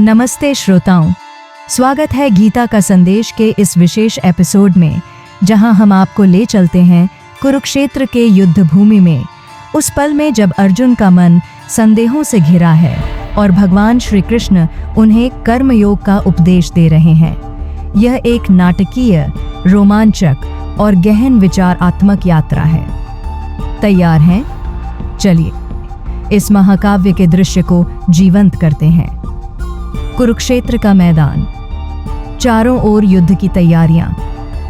नमस्ते श्रोताओं, स्वागत है गीता का संदेश के इस विशेष एपिसोड में, जहां हम आपको ले चलते हैं कुरुक्षेत्र के युद्ध भूमि में, उस पल में जब अर्जुन का मन संदेहों से घिरा है और भगवान श्री कृष्ण उन्हें कर्मयोग का उपदेश दे रहे हैं। यह एक नाटकीय, रोमांचक और गहन विचारात्मक यात्रा है। तैयार हैं? चलिए इस महाकाव्य के दृश्य को जीवंत करते हैं। कुरुक्षेत्र का मैदान, चारों ओर युद्ध की तैयारियां,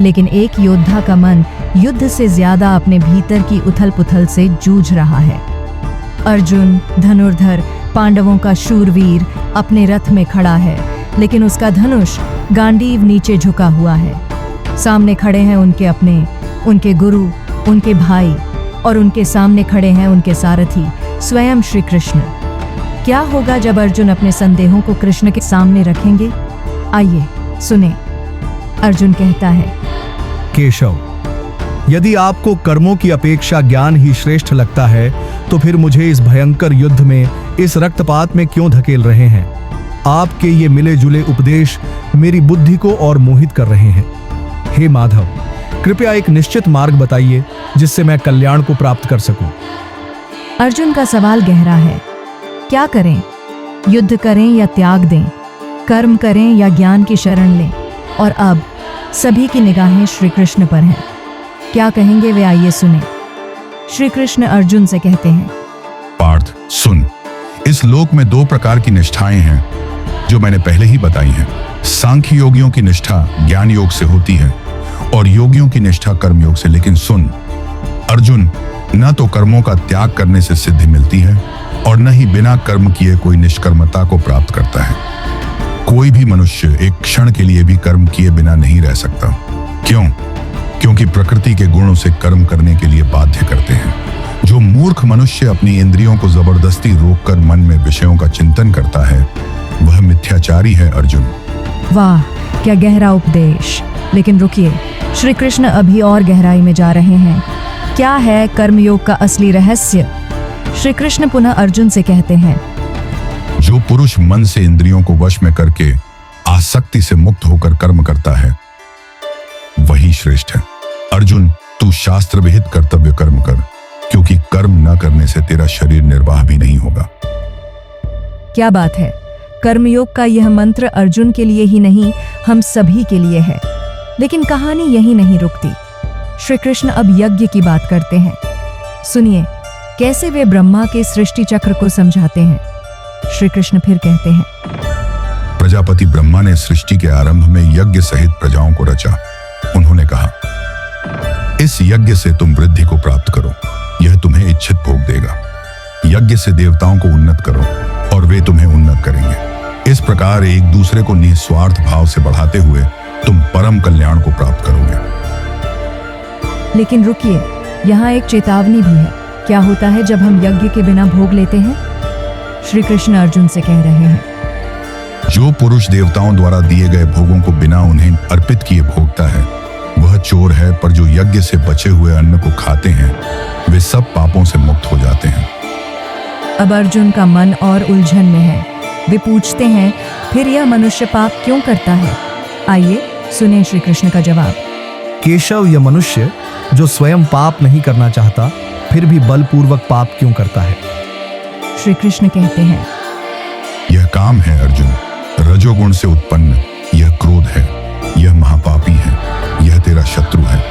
लेकिन एक योद्धा का मन युद्ध से ज्यादा अपने भीतर की उथल-पुथल से जूझ रहा है। अर्जुन धनुर्धर, पांडवों का शूरवीर, अपने रथ में खड़ा है, लेकिन उसका धनुष गांडीव नीचे झुका हुआ है। सामने खड़े हैं उनके अपने, उनके गुरु, उनके भाई, और उनके सामने खड़े हैं उनके सारथी स्वयं श्री कृष्ण। क्या होगा जब अर्जुन अपने संदेहों को कृष्ण के सामने रखेंगे? आइए सुने। अर्जुन कहता है, केशव, यदि आपको कर्मों की अपेक्षा ज्ञान ही श्रेष्ठ लगता है, तो फिर मुझे इस भयंकर युद्ध में, इस रक्तपात में क्यों धकेल रहे हैं? आपके ये मिले जुले उपदेश मेरी बुद्धि को और मोहित कर रहे हैं। हे माधव, कृपया एक निश्चित मार्ग बताइए जिससे मैं कल्याण को प्राप्त कर सकूं। अर्जुन का सवाल गहरा है। क्या करें? युद्ध करें या त्याग दें? कर्म करें या ज्ञान की शरण लें? और अब सभी की निगाहें श्री कृष्ण पर हैं। क्या कहेंगे वे? आइए सुने। श्री कृष्ण अर्जुन से कहते हैं, पार्थ सुन, इस लोक में दो प्रकार की निष्ठाएं हैं जो मैंने पहले ही बताई हैं। सांख्य योगियों की निष्ठा ज्ञान योग से होती है और योगियों की निष्ठा कर्म योग से। लेकिन सुन अर्जुन, न तो कर्मों का त्याग करने से सिद्धि मिलती है और न ही बिना कर्म किए कोई निष्कर्मता को प्राप्त करता है। कोई भी मनुष्य एक क्षण के लिए भी कर्म किए बिना नहीं रह सकता। क्यों? क्योंकि प्रकृति के गुण उसे कर्म करने के लिए बाध्य करते हैं। जो मूर्ख मनुष्य अपनी इंद्रियों को जबरदस्ती रोककर मन में विषयों का चिंतन करता है, वह मिथ्याचारी है अर्जुन। वाह, क्या गहरा उपदेश। लेकिन रुकिए, श्री कृष्ण अभी और गहराई में जा रहे हैं। क्या है कर्मयोग का असली रहस्य? श्री कृष्ण पुनः अर्जुन से कहते हैं, जो पुरुष मन से इंद्रियों को वश में करके आसक्ति से मुक्त होकर कर्म करता है, वही श्रेष्ठ है। अर्जुन, तू शास्त्र विहित कर्तव्य कर्म कर, क्योंकि कर्म न करने से तेरा शरीर निर्वाह भी नहीं होगा। क्या बात है। कर्मयोग का यह मंत्र अर्जुन के लिए ही नहीं, हम सभी के लिए है। लेकिन कहानी यही नहीं रुकती। श्री कृष्ण अब यज्ञ की बात करते हैं। सुनिए कैसे वे ब्रह्मा के सृष्टि चक्र को समझाते हैं। श्री कृष्ण फिर कहते हैं, प्रजापति ब्रह्मा ने सृष्टि के आरंभ में यज्ञ सहित प्रजाओं को रचा। उन्होंने कहा, इस यज्ञ से तुम वृद्धि को प्राप्त करो, यह तुम्हें इच्छित भोग देगा। यज्ञ से देवताओं को उन्नत करो और वे तुम्हें उन्नत करेंगे। इस प्रकार एक दूसरे को निस्वार्थ भाव से बढ़ाते हुए तुम परम कल्याण को प्राप्त करोगे। लेकिन रुकिए, यहाँ एक चेतावनी भी है। क्या होता है जब हम यज्ञ के बिना भोग लेते हैं? श्री कृष्ण अर्जुन से कह रहे हैं, जो पुरुष देवताओं द्वारा दिए गए भोगों को बिना उन्हें अर्पित किए भोगता है, वह चोर है। पर जो यज्ञ से बचे हुए अन्न को खाते हैं, वे सब पापों से मुक्त हो जाते हैं। अब अर्जुन का मन और उलझन में है। वे पूछते हैं, फिर यह मनुष्य पाप क्यों करता है? आइए सुने श्री कृष्ण का जवाब। केशव, यह मनुष्य जो स्वयं पाप नहीं करना चाहता, फिर भी बलपूर्वक पाप क्यों करता है? श्री कृष्ण कहते हैं, यह काम है अर्जुन, रजोगुण से उत्पन्न यह क्रोध है। यह महापापी है, यह तेरा शत्रु है।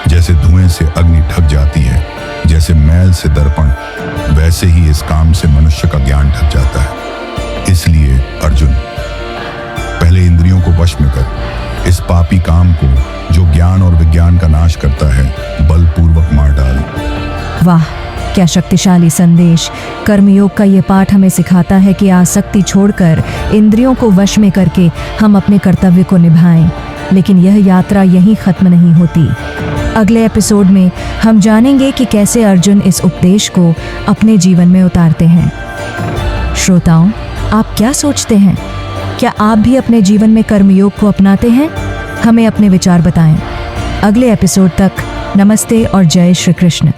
जैसे धुएं से अग्नि ढक जाती है, जैसे मैल से दर्पण, वैसे ही इस काम से मनुष्य का ज्ञान ढक जाता है। इसलिए अर्जुन, पहले इंद्रियों को वश में कर। इस पापी काम को, जो ज्ञान और विज्ञान का नाश करता है, बलपूर्वक मार डाल। वाह, क्या शक्तिशाली संदेश। कर्मयोग का ये पाठ हमें सिखाता है कि आसक्ति छोड़कर इंद्रियों को वश में करके हम अपने कर्तव्य को निभाएं। लेकिन यह यात्रा यहीं खत्म नहीं होती। अगले एपिसोड में हम जानेंगे कि कैसे अर्जुन इस उपदेश को अपने जीवन में उतारते हैं। श्रोताओं, आप क्या सोचते हैं? क्या आप भी अपने जीवन में कर्मयोग को अपनाते हैं? हमें अपने विचार बताएं। अगले एपिसोड तक नमस्ते और जय श्री कृष्ण।